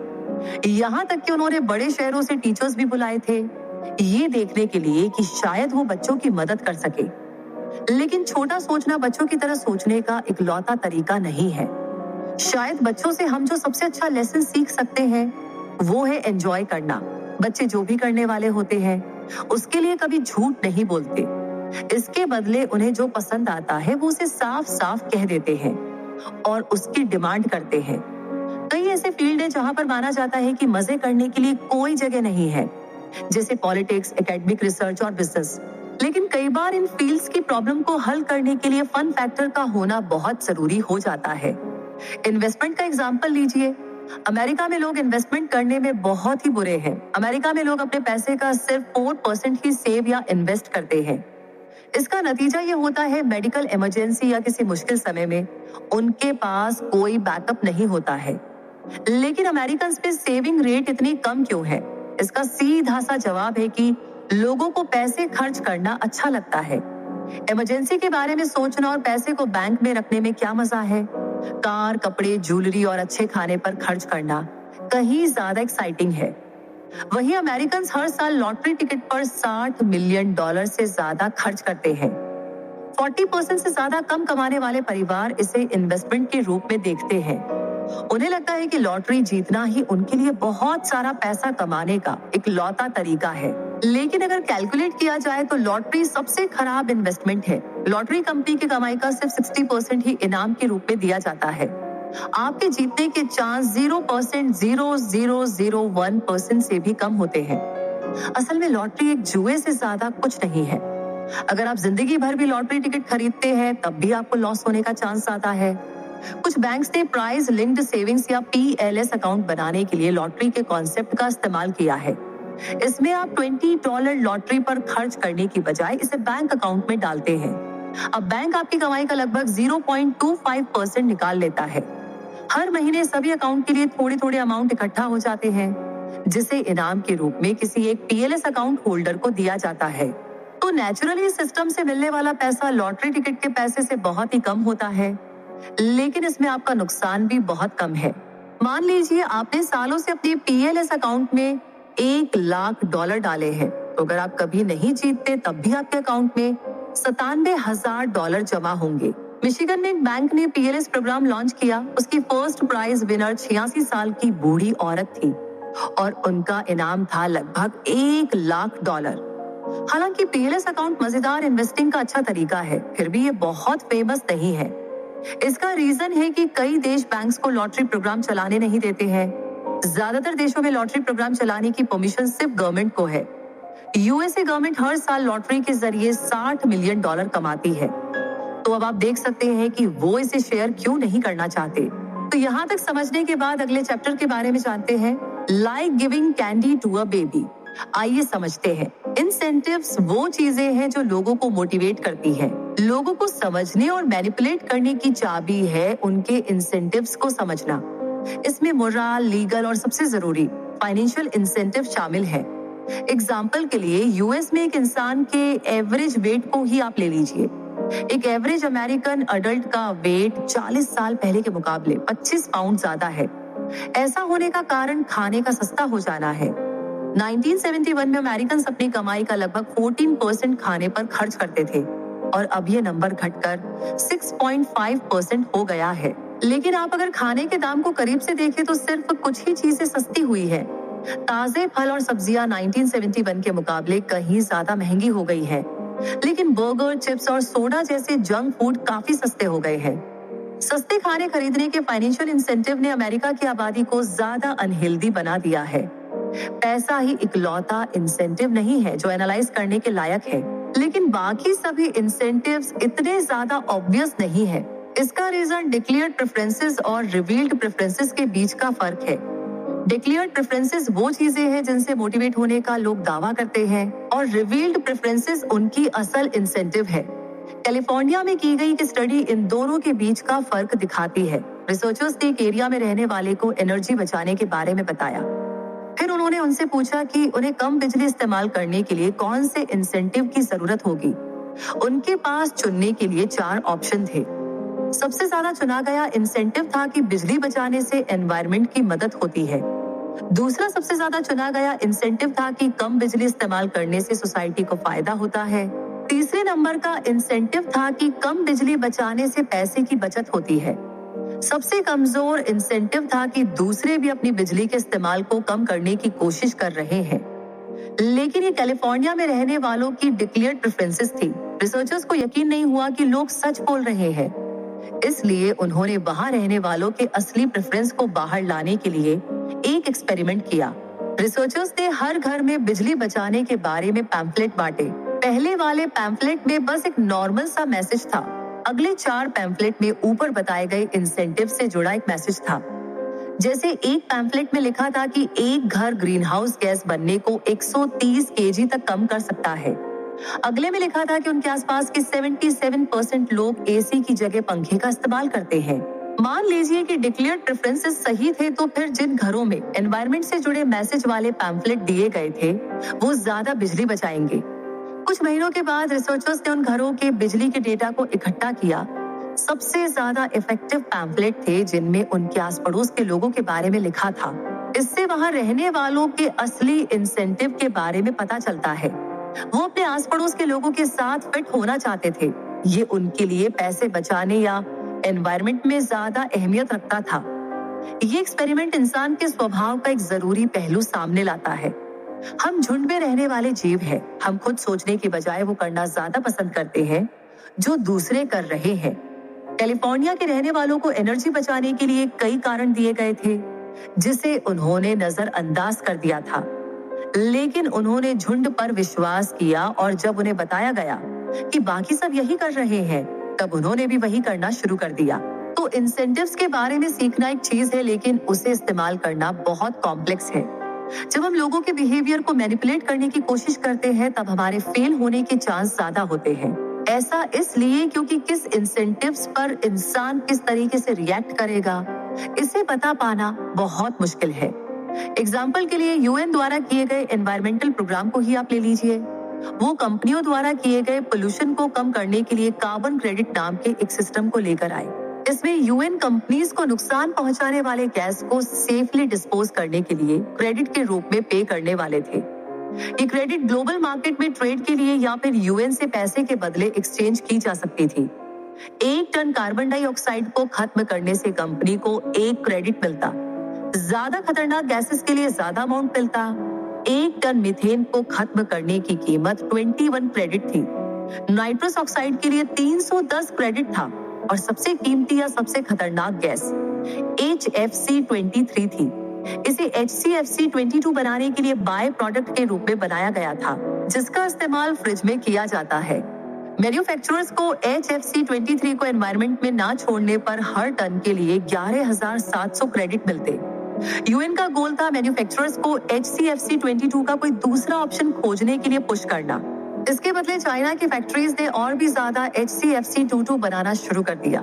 [SPEAKER 1] यहाँ तक कि उन्होंने बड़े शहरों से टीचर्स भी बुलाए थे, ये देखने के लिए कि शायद वो बच्चों की मदद कर सके। लेकिन छोटा सोचना बच्चों की तरह सोचने का इकलौता तरीका नहीं है। शायद बच्चों से हम जो सबसे अच्छा लेसन सीख सकते हैं वो है एंजॉय करना। बच्चे जो भी करने वाले होते हैं उसके लिए कभी झूठ नहीं बोलते। इसके बदले उन्हें जो पसंद आता है वो उसे साफ साफ कह देते हैं और उसकी डिमांड करते हैं। कई ऐसे फील्ड है जहां पर माना जाता है कि मजे करने के लिए कोई जगह नहीं है, जैसे पॉलिटिक्स, एकेडमिक रिसर्च और बिजनेस। लेकिन कई बार इन फील्ड्स की प्रॉब्लम को हल करने के लिए फन फैक्टर का होना बहुत जरूरी हो जाता है। इन्वेस्टमेंट का एग्जांपल लीजिए। अमेरिका में लोग इन्वेस्टमेंट करने में बहुत ही बुरे हैं। अमेरिका में लोग अपने पैसे का सिर्फ 4% ही सेव या इन्वेस्ट करते हैं। इसका नतीजा ये होता है मेडिकल इमरजेंसी या किसी मुश्किल समय में उनके पास कोई बैकअप नहीं होता है। लेकिन अमेरिकन में सेविंग रेट इतनी कम क्यों है? इसका सीधा सा जवाब है कि लोगों को पैसे खर्च करना अच्छा लगता है। इमरजेंसी के बारे में सोचना और पैसे को बैंक में रखने में क्या मजा है? कार, कपड़े, ज्वेलरी और अच्छे खाने पर खर्च करना कहीं ज्यादा एक्साइटिंग है। वहीं अमेरिकन हर साल लॉटरी टिकट पर $60 मिलियन से ज्यादा खर्च करते हैं। 40% से ज्यादा कम कमाने वाले परिवार इसे इन्वेस्टमेंट के रूप में देखते हैं। उन्हें लगता है कि लॉटरी जीतना ही उनके लिए बहुत सारा पैसा कमाने का इकलौता तरीका है। लेकिन अगर कैलकुलेट किया जाए तो लॉटरी सबसे खराब इन्वेस्टमेंट है। लॉटरी कंपनी की कमाई का सिर्फ 60% ही इनाम के रूप में दिया जाता है। आपके जीतने के चांस 0.0001% से भी कम होते हैं। असल में लॉटरी एक जुए से ज्यादा कुछ नहीं है। अगर आप जिंदगी भर भी लॉटरी टिकट खरीदते हैं तब भी आपको लॉस होने का चांस आता है। कुछ बैंक्स ने प्राइज लिंक्ड सेविंग्स या PLS अकाउंट बनाने के लिए लॉटरी के कॉन्सेप्ट का इस्तेमाल किया है। इसमें आप $20 लॉटरी पर खर्च करने की बजाय इसे बैंक अकाउंट में डालते हैं। अब बैंक आपकी कमाई का लगभग 0.25% निकाल लेता है। हर महीने सभी अकाउंट के लिए थोड़े थोड़े अमाउंट इकट्ठा हो जाते हैं, जिसे इनाम के रूप में किसी एक PLS अकाउंट होल्डर को दिया जाता है। तो नेचुरली सिस्टम से मिलने वाला पैसा लॉटरी टिकट के पैसे से बहुत ही कम होता है, लेकिन इसमें आपका नुकसान भी बहुत कम है। मान लीजिए आपने सालों से अपने PLS अकाउंट में $1 लाख डाले हैं, तो अगर आप कभी नहीं जीतते तब भी आपके अकाउंट में $97,000 जमा होंगे। मिशिगन में एक बैंक ने PLS प्रोग्राम लॉन्च किया। उसकी फर्स्ट प्राइज विनर 86 साल की बूढ़ी औरत थी और उनका इनाम था लगभग $1 लाख। हालांकि PLS अकाउंट मजेदार इन्वेस्टिंग का अच्छा तरीका है, फिर भी ये बहुत फेमस नहीं है। इसका रीजन है कि कई देश बैंक्स को लॉटरी प्रोग्राम चलाने नहीं देते हैं। ज्यादातर देशों में लॉटरी प्रोग्राम चलाने की परमिशन सिर्फ गवर्नमेंट को है। USA गवर्नमेंट हर साल लॉटरी के जरिए $60 मिलियन कमाती है। तो अब आप देख सकते हैं कि वो इसे शेयर क्यों नहीं करना चाहते। तो यहाँ तक समझने के बाद अगले चैप्टर के बारे में जानते हैं, like giving candy to a baby. आइए समझते हैं। इंसेंटिव्स वो चीजें हैं जो लोगों को मोटिवेट करती हैं। लोगों को समझने और मैनिपुलेट करने की चाबी है उनके इंसेंटिव्स को समझना। इसमें मोरल, लीगल और सबसे जरूरी फाइनेंशियल इंसेंटिव शामिल है। एग्जाम्पल के लिए US में एक इंसान के एवरेज वेट को ही आप ले लीजिए। एक एवरेज अमेरिकन अडल्ट का वेट 40 साल पहले के मुकाबले 25 पाउंड ज्यादा है। ऐसा होने का कारण खाने का सस्ता हो जाना है। 1971 में अमेरिकन अपनी कमाई का लगभग 14% खाने पर खर्च करते थे। और अब ये नंबर घटकर 6.5% हो गया है। लेकिन आप अगर खाने के दाम को करीब से देखें तो सिर्फ कुछ ही चीजें सस्ती हुई है। ताजे फल और सब्जियां 1971 के मुकाबले कहीं ज्यादा महंगी हो गई है, लेकिन बर्गर, चिप्स और सोडा जैसे जंक फूड काफी सस्ते हो गए हैं। सस्ते खाने खरीदने के फाइनेंशियल इंसेंटिव ने अमेरिका की आबादी को ज्यादा अनहेल्दी बना दिया है। पैसा ही इकलौता इंसेंटिव नहीं है जो एनालाइज करने के लायक है, लेकिन बाकी सभी इंसेंटिव्स इतने ज्यादा ऑब्वियस नहीं है। इसका रीजन डिक्लेयर्ड प्रेफरेंसेस और रिवील्ड प्रेफरेंसेस के बीच का फर्क है। डिक्लेयर्ड प्रेफरेंसेस वो चीजें हैं जिनसे मोटिवेट होने का लोग दावा करते हैं, और रिवील्ड प्रेफरेंसेस उनकी असल इंसेंटिव है। कैलिफोर्निया में की गई एक स्टडी इन दोनों के बीच का फर्क दिखाती है। रिसर्चर्स ने एक एरिया में रहने वाले को एनर्जी बचाने के बारे में बताया। फिर उन्होंने उनसे पूछा कि उन्हें कम बिजली इस्तेमाल करने के लिए कौन से इंसेंटिव की जरूरत होगी। उनके पास चुनने के लिए 4 ऑप्शन थे। सबसे ज्यादा चुना गया इंसेंटिव था कि बिजली बचाने से एनवायरनमेंट की मदद होती है। दूसरा सबसे ज्यादा चुना गया इंसेंटिव था कि कम बिजली इस्तेमाल करने से सोसाइटी को फायदा होता है। तीसरे नंबर का इंसेंटिव था कि कम बिजली बचाने से पैसे की बचत होती है। सबसे कमजोर इंसेंटिव था कि दूसरे भी अपनी बिजली के इस्तेमाल को कम करने की कोशिश कर रहे हैं। लेकिन ये कैलिफोर्निया में रहने वालों की डिक्लेयर्ड प्रेफरेंसेस थी। रिसर्चर्स को यकीन नहीं हुआ कि लोग सच बोल रहे हैं, इसलिए उन्होंने वहां रहने वालों के असली प्रेफरेंस को बाहर लाने के लिए एक एक्सपेरिमेंट किया। रिसर्चर्स ने हर घर में बिजली बचाने के बारे में पैम्फलेट बांटे। पहले वाले पैम्फलेट में बस एक नॉर्मल सा मैसेज था। अगले 4 पैम्फलेट में ऊपर बताए गए इंसेंटिव से जुड़ा एक मैसेज था। जैसे एक पैम्फलेट में लिखा था कि एक घर ग्रीन हाउस गैस बनने को 130 केजी तक कम कर सकता है। अगले में लिखा था कि उनके आसपास के 77% लोग एसी की जगह पंखे का इस्तेमाल करते हैं। मान लीजिए कि डिक्लेयर्ड प्रेफरेंसेस सही थे, तो फिर जिन घरों में एनवायरनमेंट से जुड़े मैसेज वाले पैम्फलेट दिए गए थे वो ज्यादा बिजली बचाएंगे। कुछ महीनों के बाद रिसर्चर्स ने उन घरों के बिजली के डेटा को इकट्ठा किया। सबसे ज्यादा इफेक्टिव पैम्फलेट थे जिनमें उनके आस पड़ोस के लोगों के बारे में लिखा था। इससे वहां रहने वालों के असली इंसेंटिव के बारे में पता चलता है। वो अपने आस पड़ोस के लोगों के साथ फिट होना चाहते थे। ये उनके लिए पैसे बचाने या एनवायरनमेंट में ज्यादा अहमियत रखता था। ये एक्सपेरिमेंट इंसान के स्वभाव का एक जरूरी पहलू सामने लाता है। हम झुंड में रहने वाले जीव हैं। हम खुद सोचने के बजाय वो करना ज्यादा पसंद करते हैं जो दूसरे कर रहे हैं। कैलिफोर्निया के रहने वालों को एनर्जी बचाने के लिए कई कारण दिए गए थे जिसे उन्होंने नजरअंदाज कर दिया था, लेकिन उन्होंने झुंड पर विश्वास किया और जब उन्हें बताया गया कि बाकी सब यही कर रहे हैं, तब उन्होंने भी वही करना शुरू कर दिया। तो इंसेंटिव्स के बारे में सीखना एक चीज है, लेकिन उसे इस्तेमाल करना बहुत कॉम्प्लेक्स है। जब हम लोगों के बिहेवियर को मैनिपुलेट करने की कोशिश करते हैं तब हमारे फेल होने के चांस ज्यादा होते हैं। ऐसा इसलिए क्योंकि किस इंसेंटिव्स पर इंसान किस तरीके से रिएक्ट करेगा, इसे पता पाना बहुत मुश्किल है। एग्जाम्पल के लिए यूएन द्वारा किए गए एनवायरमेंटल प्रोग्राम को ही आप ले लीजिए। वो कंपनियों द्वारा किए गए पोल्यूशन को कम करने के लिए कार्बन क्रेडिट नाम के एक सिस्टम को लेकर आए। इसमें यूएन कंपनीज को नुकसान पहुंचाने वाले गैस को सेफली डिस्पोज करने के लिए क्रेडिट के रूप में पे करने वाले थे। ये क्रेडिट ग्लोबल मार्केट में ट्रेड के लिए या फिर यूएन से पैसे के बदले एक्सचेंज की जा सकती थी। 1 टन कार्बन डाइऑक्साइड को खत्म करने से कंपनी को 1 क्रेडिट मिलता। ज्यादा खतरनाक गैसेस के लिए ज्यादा अमाउंट मिलता। 1 टन मीथेन को खत्म करने की कीमत 21 क्रेडिट थी। नाइट्रस ऑक्साइड के लिए 310 क्रेडिट था और सबसे कीमती या सबसे खतरनाक गैस HFC-23 थी। इसे HCFC-22 बनाने के लिए बाय प्रोडक्ट के रूप में बनाया गया था, जिसका इस्तेमाल फ्रिज में किया जाता है। मैन्युफैक्चरर्स को HFC-23 को एनवायरनमेंट में ना छोड़ने पर हर टन के लिए 11,700 क्रेडिट मिलते। यूएन का गोल था मैन्युफैक्चरर्स को HCFC-22 का कोई दूसरा ऑप्शन खोजने के लिए पुश करना। इसके बदले चाइना की फैक्ट्रीज ने और भी ज्यादा HCFC-22 बनाना शुरू कर दिया।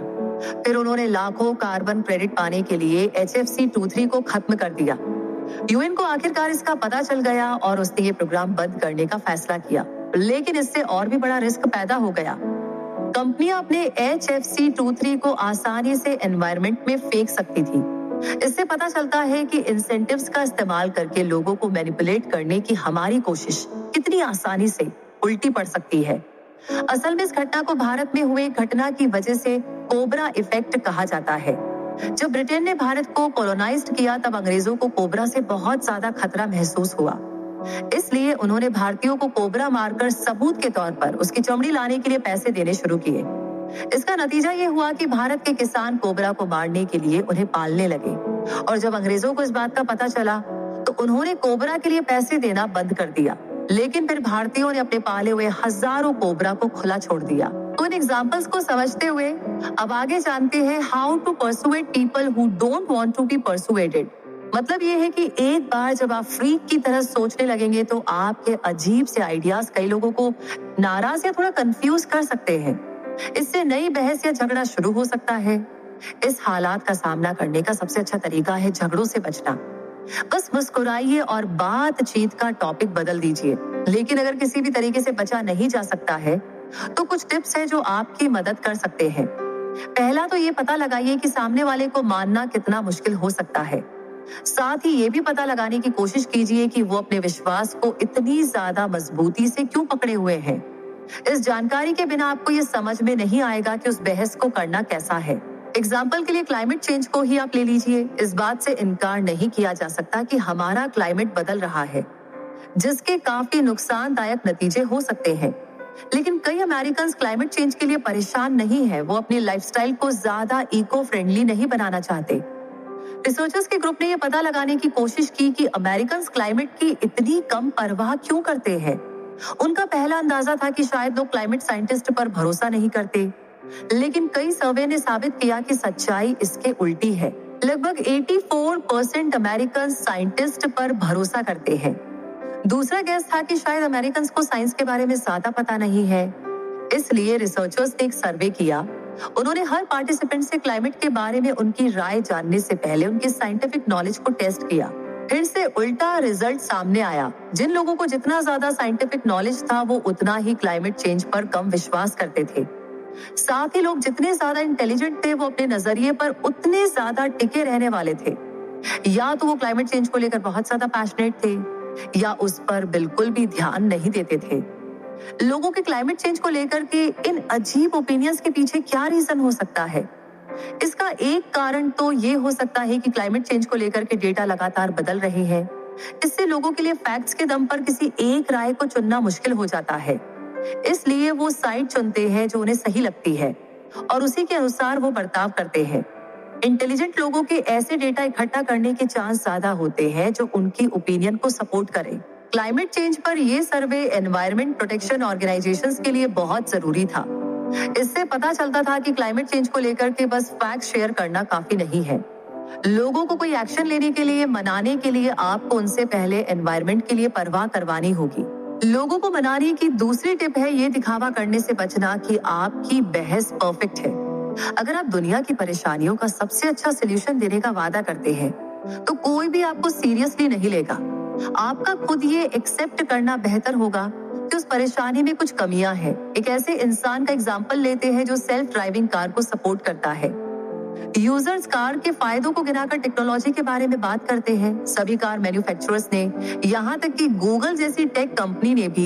[SPEAKER 1] फिर उन्होंने लाखों कार्बन क्रेडिट पाने के लिए HFC-23 को खत्म कर दिया। यूएन को आखिरकार इसका पता चल गया और उसने ये प्रोग्राम बंद करने का फैसला किया, लेकिन इससे और भी बड़ा रिस्क पैदा हो गया। कंपनियां अपने HFC-23 को आसानी से एनवायरनमेंट में फेंक सकती थी। इससे पता चलता है कि इंसेंटिव्स का इस्तेमाल करके लोगों को मैनिपुलेट करने की हमारी कोशिश कितनी आसानी से उल्टी पड़ सकती है। असल में इस घटना को भारत में हुए घटना की वजह से कोबरा इफेक्ट कहा जाता है। जब ब्रिटेन ने भारत को कॉलोनाइज्ड किया तब अंग्रेजों को कोबरा से बहुत ज्यादा खतरा महसूस हुआ। इसलिए उन्होंने भारतीयों को कोबरा मारकर सबूत के तौर पर उसकी चमड़ी लाने के लिए पैसे देने शुरू किए। इसका नतीजा ये हुआ कि भारत के किसान कोबरा को मारने के लिए उन्हें पालने लगे और जब अंग्रेजों को इस बात का पता चला तो उन्होंने कोबरा के लिए पैसे देना बंद कर दिया। लेकिन फिर भारतीयों ने अपने पाले हुए हजारों कोबरा को खुला छोड़ दिया। तो इन एग्जांपल्स को समझते हुए अब आगे जानते हैं how to persuade people who don't want to be persuaded. मतलब ये है कि एक बार जब आप फ्रीक की तरह सोचने लगेंगे तो आपके अजीब से आइडियाज कई लोगों को नाराज या थोड़ा कंफ्यूज कर सकते हैं। इससे नई बहस या झगड़ा शुरू हो सकता है। इस हालात का सामना करने का सबसे अच्छा तरीका है झगड़ों से बचना। बस मुस्कुराइए और बातचीत का टॉपिक बदल दीजिए। लेकिन अगर किसी भी तरीके से बचा नहीं जा सकता है तो कुछ टिप्स हैं जो आपकी मदद कर सकते हैं। पहला तो ये पता लगाइए कि सामने वाले को मानना कितना मुश्किल हो सकता है। साथ ही ये भी पता लगाने की कोशिश कीजिए कि वो अपने विश्वास को इतनी ज्यादा मजबूती से क्यों पकड़े हुए हैं। इस जानकारी के बिना आपको ये समझ में नहीं आएगा कि उस बहस को करना कैसा है। एग्जाम्पल के लिए क्लाइमेट चेंज को ही आप ले लीजिए। इस बात से इनकार नहीं किया जा सकता कि हमारा क्लाइमेट बदल रहा है जिसके काफी नुकसानदायक नतीजे हो सकते हैं। लेकिन कई अमेरिकन क्लाइमेट चेंज के लिए परेशान नहीं है। वो अपनी लाइफस्टाइल को ज्यादा इको फ्रेंडली नहीं बनाना चाहते। रिसर्चर्स के ग्रुप ने यह पता लगाने की कोशिश की कि अमेरिकन क्लाइमेट की इतनी कम परवाह क्यों करते हैं। उनका पहला अंदाजा था कि शायद लोग क्लाइमेट साइंटिस्ट पर भरोसा नहीं करते। लेकिन कई सर्वे ने साबित किया कि सच्चाई इसके उल्टी है। लगभग 84% अमेरिकन साइंटिस्ट पर भरोसा करते हैं। दूसरा गैस था कि शायद अमेरिकन को साइंस के बारे में ज्यादा पता नहीं है। इसलिए रिसर्चर्स ने एक सर्वे किया। उन्होंने हर पार्टिसिपेंट से क्लाइमेट के बारे में उनकी राय जानने से पहले उनकी साइंटिफिक नॉलेज को टेस्ट किया। फिर से उल्टा रिजल्ट सामने आया। जिन लोगों को जितना ज्यादा साइंटिफिक नॉलेज था वो उतना ही क्लाइमेट चेंज पर कम विश्वास करते थे। साथ ही लोग जितने ज्यादा इंटेलिजेंट थे वो अपने नजरिए पर उतने ज्यादा टिके रहने वाले थे। या तो वो क्लाइमेट चेंज को लेकर बहुत ज्यादा पैशनेट थे या उस पर बिल्कुल भी ध्यान नहीं देते थे। लोगों के क्लाइमेट चेंज को लेकर के इन अजीब ओपिनियंस के पीछे क्या रीजन हो सकता है। इसका एक कारण तो ये हो सकता है कि क्लाइमेट चेंज को लेकर के डेटा लगातार बदल रहे हैं। इससे लोगों के लिए फैक्ट्स के दम पर किसी एक राय को चुनना मुश्किल हो जाता है। इसलिए वो साइड चुनते हैं जो उन्हें सही लगती है और उसी के अनुसार वो बर्ताव करते हैं। इंटेलिजेंट लोगों के ऐसे डेटा इकट्ठा करने के चांस ज्यादा होते हैं जो उनकी ओपिनियन को सपोर्ट करें। क्लाइमेट चेंज पर यह सर्वे एनवायरमेंट प्रोटेक्शन ऑर्गेनाइजेशंस के लिए बहुत जरूरी था। इससे पता चलता था कि क्लाइमेट चेंज को लेकर के बस फैक्ट शेयर करना काफी नहीं है। लोगों को कोई एक्शन लेने के लिए, मनाने के लिए आपको उनसे पहले एनवायरमेंट के लिए परवाह करवानी होगी। लोगों को मनाने की दूसरी टिप है ये दिखावा करने से बचना कि आपकी बहस परफेक्ट है। अगर आप दुनिया की परेशानियों का सबसे अच्छा सोल्यूशन देने का वादा करते हैं तो कोई भी आपको सीरियसली नहीं लेगा। आपका खुद ये एक्सेप्ट करना बेहतर होगा कि उस परेशानी में कुछ कमियां हैं। एक ऐसे इंसान का एग्जाम्पल लेते हैं जो सेल्फ ड्राइविंग कार को सपोर्ट करता है। यूजर्स कार के फायदों को गिनाकर टेक्नोलॉजी के बारे में बात करते हैं। सभी कार मैन्युफैक्चरर्स ने, यहाँ तक कि गूगल जैसी टेक कंपनी ने भी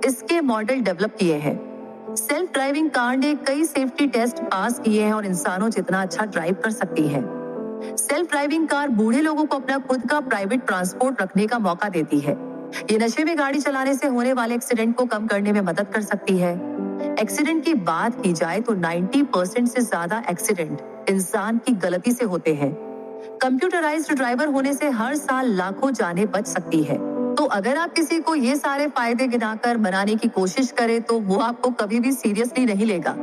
[SPEAKER 1] इसके मॉडल डेवलप किए हैं। सेल्फ ड्राइविंग कार ने कई सेफ्टी टेस्ट पास किए हैं और इंसानों जितना अच्छा ड्राइव कर सकती है। सेल्फ ड्राइविंग कार बूढ़े लोगों को अपना खुद का प्राइवेट ट्रांसपोर्ट रखने का मौका देती है। ये नशे में गाड़ी चलाने से होने वाले एक्सीडेंट को कम करने में मदद कर सकती है। एक्सीडेंट की बात की जाए तो 90% से ज्यादा एक्सीडेंट इंसान की गलती से होते हैं। कंप्यूटराइज्ड ड्राइवर होने से हर साल लाखों जानें बच सकती है। तो अगर आप किसी को ये सारे फायदे गिनाकर मनाने की कोशिश करें तो वो आपको कभी भी सीरियसली नहीं लेगा।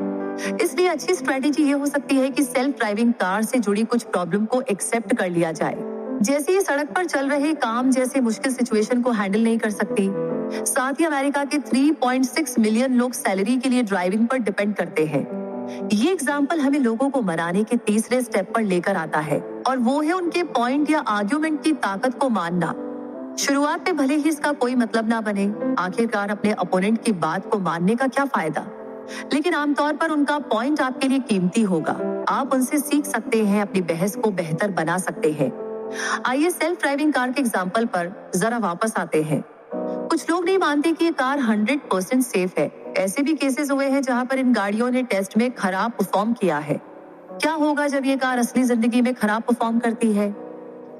[SPEAKER 1] इसलिए अच्छी स्ट्रेटेजी ये हो सकती है कि सेल्फ ड्राइविंग कार से जुड़ी कुछ प्रॉब्लम को एक्सेप्ट कर लिया जाए। जैसे ये सड़क पर चल रहे काम जैसे मुश्किल सिचुएशन को हैंडल नहीं कर सकती। साथ ही अमेरिका के 3.6 मिलियन लोग सैलरी के लिए ड्राइविंग पर डिपेंड करते हैं। ये एग्जाम्पल हमें लोगों को मनाने के तीसरे स्टेप पर लेकर आता है और वो है उनके पॉइंट या आर्ग्यूमेंट की ताकत को मानना। शुरुआत में भले ही इसका कोई मतलब ना बने, आखिरकार अपने अपोनेंट की बात को मानने का क्या फायदा, लेकिन आमतौर पर उनका पॉइंट आपके लिए कीमती होगा। आप उनसे सीख सकते हैं, अपनी बहस को बेहतर बना सकते हैं। आइए सेल्फ ड्राइविंग कार के एग्जाम्पल पर जरा वापस आते हैं। कुछ लोग नहीं मानते कि ये कार 100% सेफ है। ऐसे भी केसेस हुए हैं जहां पर इन गाड़ियों ने टेस्ट में खराब परफॉर्म किया है। क्या होगा जब ये कार असली जिंदगी में खराब परफॉर्म करती है?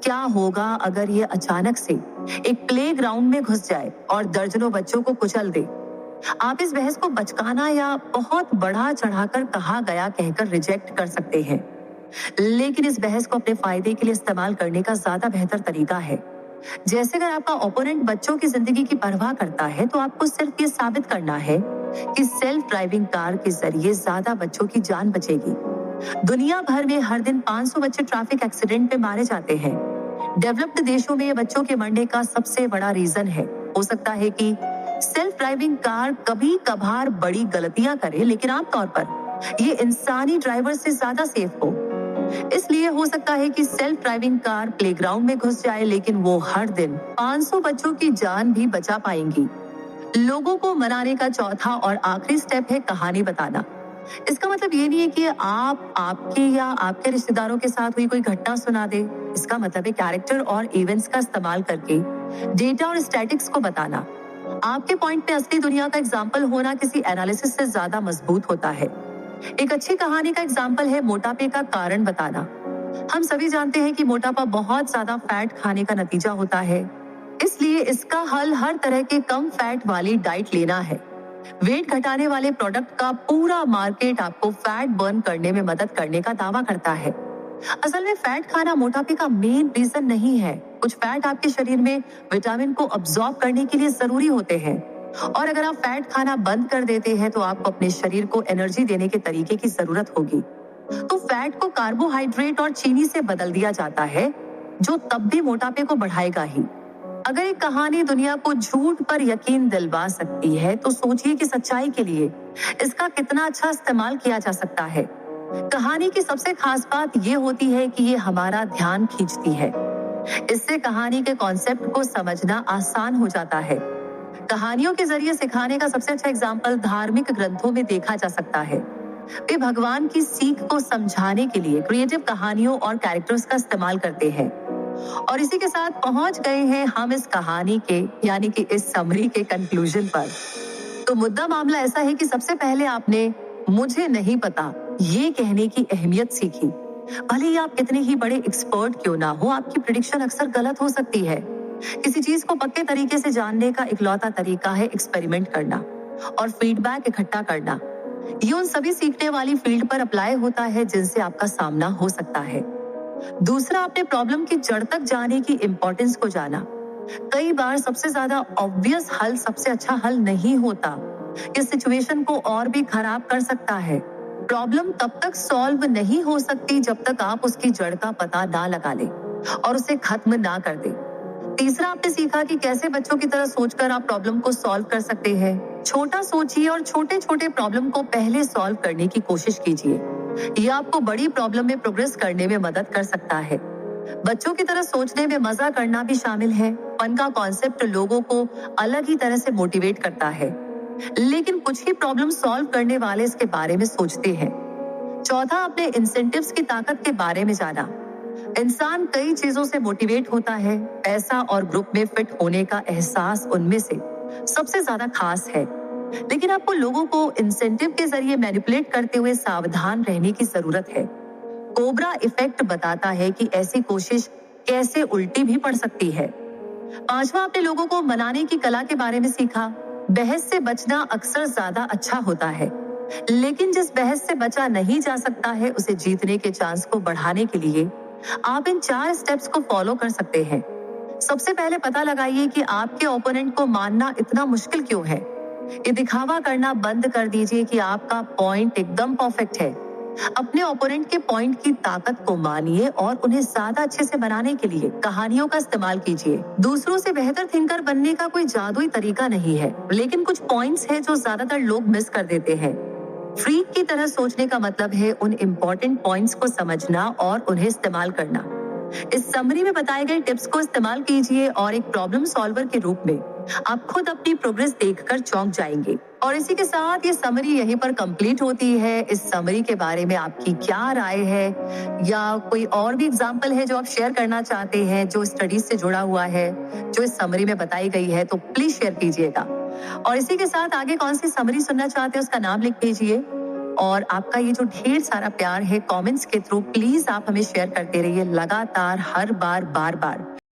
[SPEAKER 1] क्या होगा अगर ये अचानक से एक प्लेग्राउंड में घुस जाए और दर्जनों बच्चों को कुचल दे? आप इस बहस को बचकाना या बहुत बढ़ा चढ़ाकर कहा गया कहकर रिजेक्ट कर सकते हैं, लेकिन इस बहस को अपने फायदे के लिए इस्तेमाल करने का ज्यादा बेहतर तरीका है। जैसे अगर आपका ओपोनेंट बच्चों की जिंदगी की परवाह करता है, तो आपको सिर्फ ये साबित करना है कि सेल्फ ड्राइविंग कार के जरिए ज्यादा बच्चों की जान बचेगी। दुनिया भर में हर दिन 500 बच्चे ट्रैफिक एक्सीडेंट में मारे जाते हैं। डेवलप्ड देशों में ये बच्चों के मरने का सबसे बड़ा रीजन है। हो सकता है कि सेल्फ ड्राइविंग कार कभी कभार बड़ी गलतियां करे, लेकिन आमतौर पर ये इंसानी ड्राइवर से ज्यादा सेफ हो। इसलिए हो सकता है कि सेल्फ ड्राइविंग कार प्लेग्राउंड में घुस जाए, लेकिन वो हर दिन 500 बच्चों की जान भी बचा पाएंगी। लोगों को मनाने का चौथा और आखिरी स्टेप है कहानी बताना। इसका मतलब ये नहीं है कि आप आपके या आपके रिश्तेदारों के साथ हुई कोई घटना सुना दे। इसका मतलब है कैरेक्टर और इवेंट्स का इस्तेमाल करके डेटा और स्टैटिक्स को बताना। आपके पॉइंट में असली दुनिया का एग्जाम्पल होना किसी एनालिसिस से ज्यादा मजबूत होता है। एक अच्छी कहानी का एग्जाम्पल है मोटापे का कारण बताना। हम सभी जानते हैं कि मोटापा बहुत ज्यादा फैट खाने का नतीजा होता है, इसलिए इसका हल हर तरह के कम फैट वाली डाइट लेना है। वेट घटाने वाले प्रोडक्ट का पूरा मार्केट आपको फैट बर्न करने में मदद करने का दावा करता है। असल में फैट खाना मोटापे का मेन रीजन नहीं है। कुछ फैट आपके शरीर में विटामिन को अब्सॉर्ब करने के लिए जरूरी होते हैं, और अगर आप फैट खाना बंद कर देते हैं तो आपको अपने शरीर को एनर्जी देने के तरीके की जरूरत होगी। तो फैट को कार्बोहाइड्रेट और चीनी से बदल दिया जाता है, जो तब भी मोटापे को बढ़ाएगा ही। अगर एक कहानी दुनिया को झूठ पर यकीन दिलवा सकती है, तो सोचिए कि सच्चाई के लिए इसका कितना अच्छा इस्तेमाल किया जा सकता है। कहानी की सबसे खास बात यह होती है कि ये हमारा ध्यान खींचती है। इससे कहानी के कॉन्सेप्ट को समझना आसान हो जाता है। कहानियों के जरिए सिखाने का सबसे अच्छा एग्जाम्पल धार्मिक ग्रंथों में देखा जा सकता है। वे भगवान की सीख को समझाने के लिए क्रिएटिव कहानियों और कैरेक्टर्स का इस्तेमाल करते हैं। और इसी के साथ पहुंच गए हैं हम इस कहानी के यानी कि इस समरी के कंक्लूजन पर। तो मुद्दा मामला ऐसा है कि सबसे पहले आपने मुझे नहीं पता ये कहने की अहमियत सीखी। भले ही आप कितने ही बड़े एक्सपर्ट क्यों ना हो, आपकी प्रेडिक्शन अक्सर गलत हो सकती है। किसी चीज को पक्के तरीके से जानने का इकलौता तरीका है एक्सपेरिमेंट करना और फीडबैक इकट्ठा करना। ये उन सभी सीखने वाली फील्ड पर अप्लाई होता है जिनसे आपका सामना हो सकता है। दूसरा, आपने प्रॉब्लम की जड़ तक जाने की इंपॉर्टेंस को जाना। कई बार सबसे ज्यादा ऑब्वियस हल सबसे अच्छा हल नहीं होता। इस सिचुएशन को और भी खराब कर सकता है। प्रॉब्लम तब तक सॉल्व नहीं हो सकती जब तक आप उसकी जड़ का पता ना लगा ले और उसे खत्म ना कर दे। तीसरा, आपने सीखा कि कैसे बच्चों की तरह सोचकर आप प्रॉब्लम को सॉल्व कर सकते हैं। छोटा सोचिए और छोटे छोटे प्रॉब्लम को पहले सॉल्व करने की कोशिश कीजिए। यह आपको बड़ी प्रॉब्लम में प्रोग्रेस करने में मदद कर सकता है। बच्चों की तरह सोचने में मजा करना भी शामिल है। फन का कॉन्सेप्ट लोगों को अलग ही तरह से मोटिवेट करता है, लेकिन कुछ ही प्रॉब्लम सॉल्व करने वाले इसके बारे में सोचते हैं। चौथा, अपने इंसेंटिव्स की ताकत के बारे में जाना। इंसान कई चीजों से मोटिवेट होता है। पैसा और ग्रुप में फिट होने का एहसास उनमें से सबसे ज्यादा खास है, लेकिन आपको लोगों को इंसेंटिव के जरिए मैनिपुलेट करते हुए सावधान रहने की जरूरत है। कोबरा इफेक्ट बताता है कि ऐसी कोशिश कैसे उल्टी भी पड़ सकती है। पांचवा, आपने लोगों को मनाने की कला के बारे में सीखा। बहस से बचना अक्सर ज्यादा अच्छा होता है, लेकिन जिस बहस से बचा नहीं जा सकता है, उसे जीतने के चांस को बढ़ाने के लिए आप इन 4 स्टेप्स को फॉलो कर सकते हैं। सबसे पहले पता लगाइए कि आपके ओपोनेंट को मानना इतना मुश्किल क्यों है। ये दिखावा करना बंद कर दीजिए कि आपका पॉइंट एकदम परफेक्ट है। अपने ओपोनेंट के पॉइंट की ताकत को मानिए और उन्हें ज्यादा अच्छे से बनाने के लिए कहानियों का इस्तेमाल कीजिए। दूसरों से बेहतर थिंकर बनने का कोई जादुई तरीका नहीं है, लेकिन कुछ पॉइंट्स हैं जो ज्यादातर लोग मिस कर देते हैं। फ्रीक की तरह सोचने का मतलब है उन इम्पोर्टेंट पॉइंट्स को समझना और उन्हें इस्तेमाल करना। इस समरी में बताए गए टिप्स को इस्तेमाल कीजिए और एक प्रॉब्लम सॉल्वर के रूप में आप खुद अपनी प्रोग्रेस देखकर चौंक जाएंगे। और इसी के साथ ये समरी यहीं पर कंप्लीट होती है। इस समरी के बारे में आपकी क्या राय है, या कोई और भी एग्जाम्पल है जो आप शेयर करना चाहते हैं जो स्टडीज से जुड़ा हुआ है, जो इस समरी में बताई गई है, तो प्लीज शेयर कीजिएगा। और इसी के साथ आगे कौन सी समरी सुनना चाहते हैं उसका नाम लिख भेजिए। और आपका ये जो ढेर सारा प्यार है कमेंट्स के थ्रू प्लीज आप हमें शेयर करते रहिए लगातार, हर बार, बार बार।